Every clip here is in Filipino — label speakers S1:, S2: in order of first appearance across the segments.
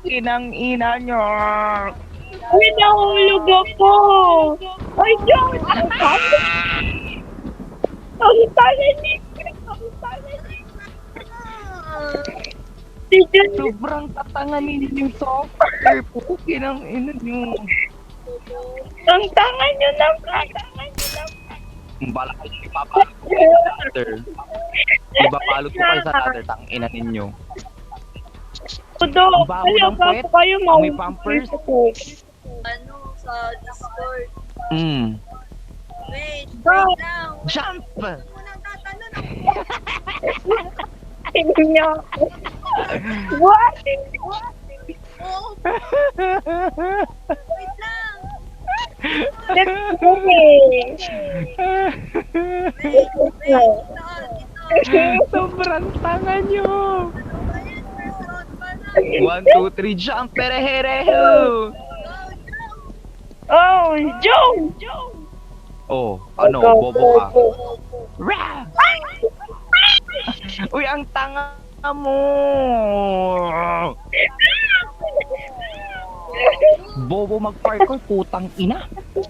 S1: Kinang ina nyo.
S2: Uy, nahulog ako. Ay, Diyos! Ang tagal ni... Si Diyos,
S1: Sobrang tatanganin yung software po. Kinang ina nyo.
S2: ang tanga nyo naman.
S1: Bala kayo, ipapalot ko kayo sa ladder. Ipapalot ko kayo sa ladder, tang ina ninyo.
S2: Tudo,
S1: Ang baho ng
S2: talaga
S1: puwet.
S2: po kayo
S1: May pampers.
S3: Ano, sa Discord. Wait lang.
S1: Jump!
S3: Unang tatanong ako.
S2: Tingnan niyo. What?
S3: Oo, wait lang.
S2: Let's go eh.
S3: Ito.
S1: Sobrang tanga nyo.
S3: Ayun, first round pa na.
S1: 1, 2, 3, jump! Perehereho!
S2: Oh, Joe!
S1: Oh, ano, bobo ka. Rah! Uy, ang tanga mo! Bobo mag-parkour, putang ina.
S3: 1,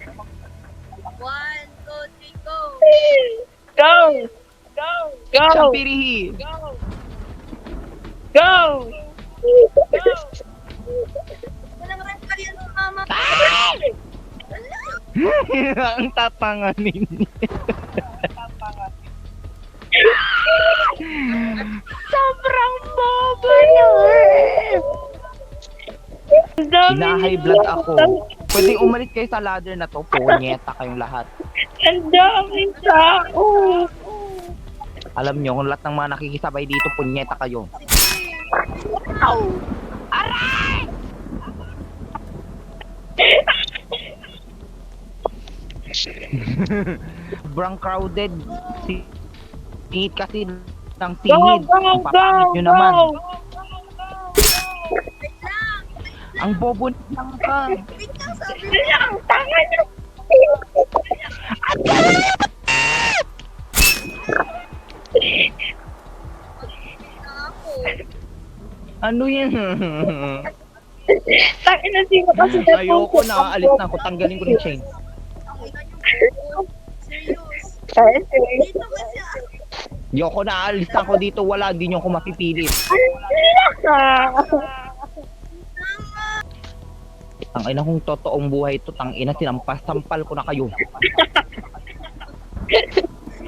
S3: 2, 3, go.
S2: Go! Go!
S1: Champirihi!
S2: Go!
S3: Walang rank pa rin ang mama.
S1: Ang tatanganin niya. Sobrang bobo yun!
S2: Ang dami
S1: Hina-high blood ako. Pwede umalis kayo sa ladder na to. Punyeta kayong lahat.
S2: Ang daming tao.
S1: Alam nyo, kung lahat ng mga nakikisabay dito, punyeta kayo. Sobrang crowded. Singit kasi ng
S2: Go,
S1: singit.
S2: go,
S1: Ang
S2: go,
S1: papangit nyo naman.
S2: go!
S1: Ang bobo lang ka.
S3: Wait lang, sabi mo.
S2: Wala, ang tanga niyo.
S3: Na ako.
S1: Ano yan?
S2: Tangin na sino kasi
S1: Ayoko na. Alis na ako. Tanggalin ko yung chain.
S3: Ang ina niyo. Serious. Dito ba siya?
S1: Ayoko na. Alis na ako dito. Wala. Hindi nyo ako mapipilit. Ang ina kong totoong buhay to. Tang ina. Sinampas-sampal ko na kayo.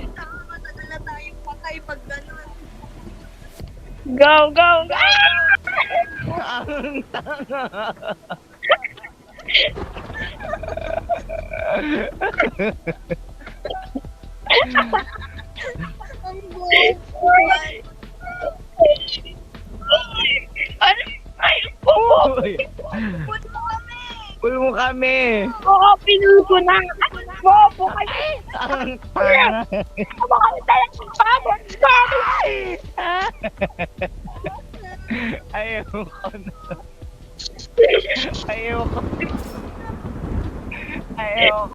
S3: Tama, matagal na tayong patay pag gano'n.
S2: Go, go, go!
S1: Ang tanga.
S3: Ang buhay.
S2: Ano? Ay, oo!
S1: Uy,
S3: Put mo kami.
S1: pull mo kami.
S2: Oo, pinul ko na! Bobo kasi!
S1: Ang tanga.
S2: Ano kami talagang babon?
S1: Ayoko na. Ayoko. Ayoko.